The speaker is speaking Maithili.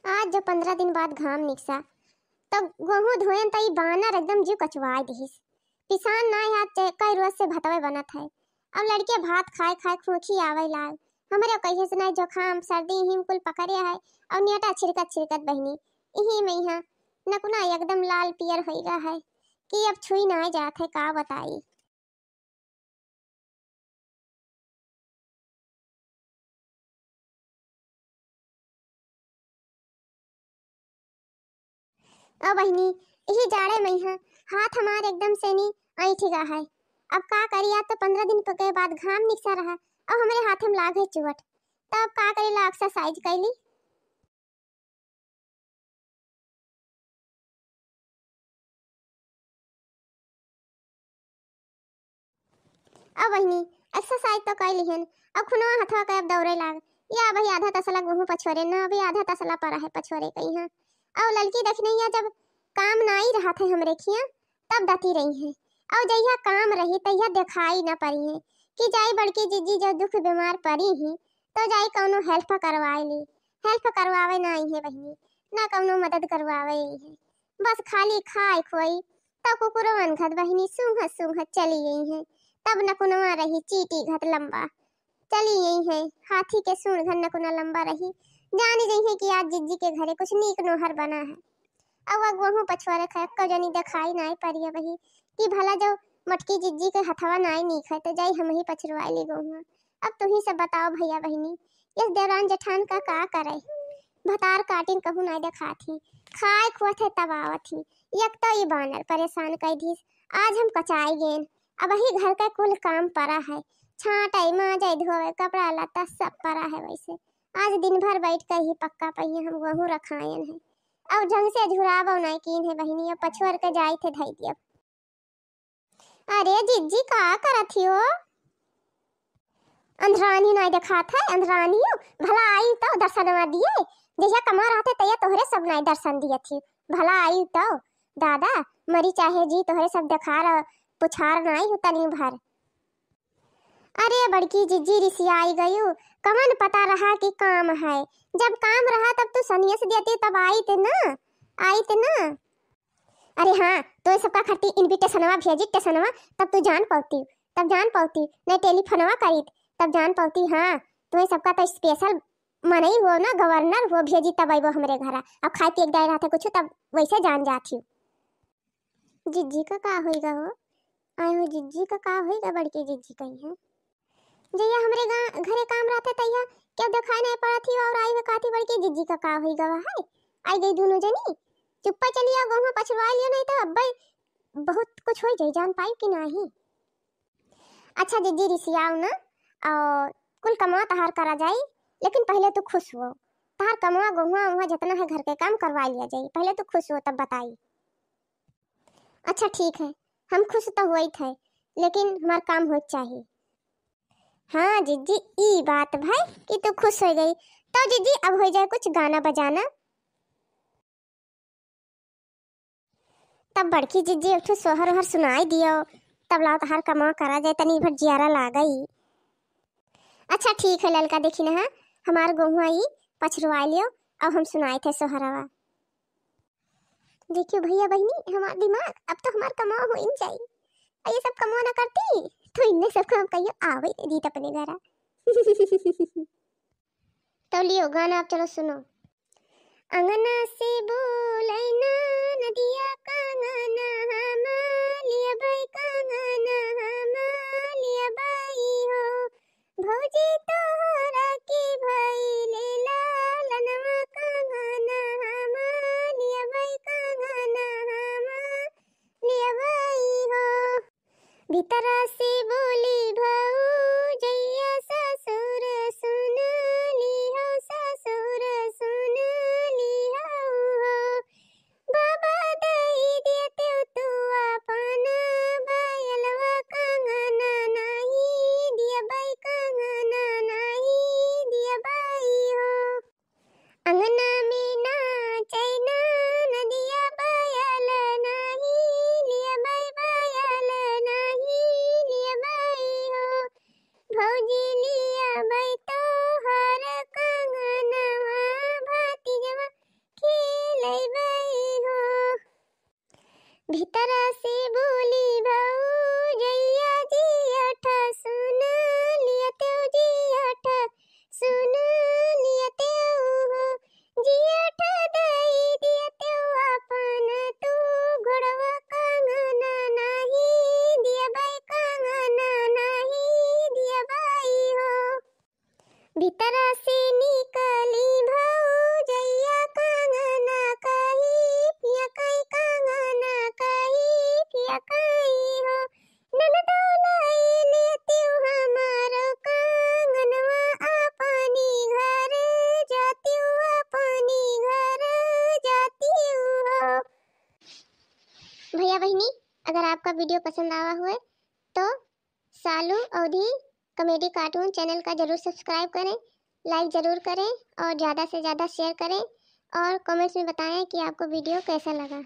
आज जो 15 दिन बाद घाम निकसा तो गेहूं धोयन तई बानर एकदम जीव कचवाई दिहिस। पिसान ना याद कई रोज से भतवे बनत है। अब लड़के भात खाए खाए खोखी आवे लाग। हमरे कहिए से नहीं जोखाम सर्दी हिम कुल पकड़े है और नेटा छिड़कत छिड़कत बहनी इही में यहाँ नकुना एकदम लाल पियर होइगा है कि अब छुई ना जात है का बताई। अब बहनी यही जाड़े में है हाथ हमारे एकदम से नहीं ऐठिगा है। अब का करिया तो 15 दिन के बाद घाम निकसा रहा अब हमारे हाथ में लाग है चुवट। तब का करेला एक्सरसाइज कैली। अब बहनी एक्सरसाइज तो कैली हन अब खुनवा हथवा के अब दौड़े लाग या भाई आधा तसला गेहूं पछोरे ना अभी आधा तसला पड़ा है पछोरे कहीं है। अब लड़की देखने या जब काम ना ही रहा थे हमरे खिया तब दती रही है और जहिया काम रही तहिया दिखाई ना पड़ी है कि जाई बड़की जीजी जो दुख बीमार पड़ी ही तो जाई कौनो हेल्प करवाए ली। हेल्प करवावे ना आई है बहनी ना कौनो मदद करवावे आई है बस खाली खाए खोई तब कुकुरवन घत बहनी सूंघत सूंघत चली गई है। तब नकुनवा रही चीटी घत लंबा चली गई है हाथी के सूंड घर नकुना लंबा रही जानी रही है कि आज जिज्जी के घरे कुछ नीक नोहर बना है। अब वह गेहूं पछुआरे खाए कब जनी दिखाई ना पड़ी वही कि भला जो मटकी जिज्जी के हथवा ना नीक है तो जाई हम ही पछुआ ली गेहूं। अब तुम ही सब बताओ भैया बहनी इस देवरान जेठान का करे भतार काटिन कहूं ना देखा थी खाए खुआत है तब आवत थी एक तो ये बानर परेशान कर दी। आज हम कचाई गेन अब ही घर का कुल काम पड़ा है छाटाई माजाई धोवे कपड़ा लत्ता सब पड़ा है। वैसे आज दिन भर बैठ कर ही पक्का पहिए हम गेहूं रखायन है अब ढंग से झुराबो नहीं कीन है बहनी अब पछुअर के जाई थे धई दिया। अरे जिज्जी का करत हो अंधरानी नहीं देखा था अंधरानी भला आई तो दर्शनवा दिए जैसा कमा रहा थे तैया तोहरे सब नहीं दर्शन दिए थी भला आई तो दादा मरी चाहे जी तोहरे सब दिखा पुछार नहीं होता नहीं भर। अरे बड़की जिज्जी रिसियाई गई कमन पता रहा कि काम है जब काम रहा तब तो सनियस देती तब आई थे ना आई थे ना। अरे हाँ तो सबका खट्टी इनविटेशनवा भेजी टेशनवा तब तू जान पाती तब जान पाती नहीं टेलीफोनवा करी तब जान पाती। हाँ तो सबका तो स्पेशल मनई हो ना गवर्नर वो भेजी तब आई वो हमारे घर अब खाए पी गए रहा था कुछ तब वैसे जान जाती। जिज्जी का होएगा हो आए हो जिज्जी का होएगा बड़की जिज्जी कही है जैया हमरे घरे काम रहते तैया क्या दिखाई नहीं पड़ा थी और आई हुई काथी बड़की जिज्जी का होएगा है आई गई दोनों जनी चुप्पा चली आओ गेहूं पछवा लिया नहीं तो अब्बे बहुत कुछ हो जाए जान पाई कि नहीं। अच्छा जिज्जी रिसियाओ ना और कुल कमा तहार करा जाई लेकिन पहले तो खुश हो तहार कमा गेहूं वहाँ जितना है घर के काम करवा लिया जाए पहले तो खुश हो तब बताई। अच्छा ठीक है हम खुश तो हुए थे लेकिन हमारा काम हो चाहिए। हाँ जिज्जी ई बात भाई कि तू खुश हो गई तो जिज्जी अब हो जाए कुछ गाना बजाना। तब बड़की जिज्जी एक ठो सोहर ओहर सुनाई दियो तब लाओ तहार कमा करा जाए तनी भर जियारा ला गई। अच्छा ठीक है ललका देखी ना हमार गेहूं आई पछरुआ लियो अब हम सुनाए थे सोहरवा। देखियो भैया बहनी हमार दिमाग अब तो हमार कमा हो इन चाहिए ये सब कमा ना करती तो इनने सब काम कहियो आवे रीत अपने घर तो लियो गाना आप चलो सुनो। अंगना से बोलै ना नदिया कांगना हमालिया बाई कांगना हमालिया बाई हो भौजी तोहरा की भइले लालनवा कांगना हमालिया बाई कांगना हमालिया बाई हो भीतरा से बोली भौजैया ससुर सुन लिहो ससुर सुन लिहो हो बाबा दई देते तू अपन बायलवा कांगना नहीं दिया बाई कांगना नहीं दिया बाई हो। भीतर से बोली भौजैया जी अठ सुन लिया त्यो जी अठ सुन लिया त्यो हो जी अठ दई दिया त्यो अपन तू घोड़वा कंगना नाही दिया बाई कंगना नाही दिया बाई हो। भीतर से निकली भौजैया कंगना कही पिया कई कंगना कही पिया कई हो ननदो लाई लेती हमारो कंगनवा अपनी घर जाती अपनी घर जाती हो। भैया बहनी, अगर आपका वीडियो पसंद आया हुआ तो सालू अवधी कॉमेडी कार्टून चैनल का जरूर सब्सक्राइब करें, लाइक ज़रूर करें और ज़्यादा से ज़्यादा शेयर करें और कमेंट्स में बताएं कि आपको वीडियो कैसा लगा।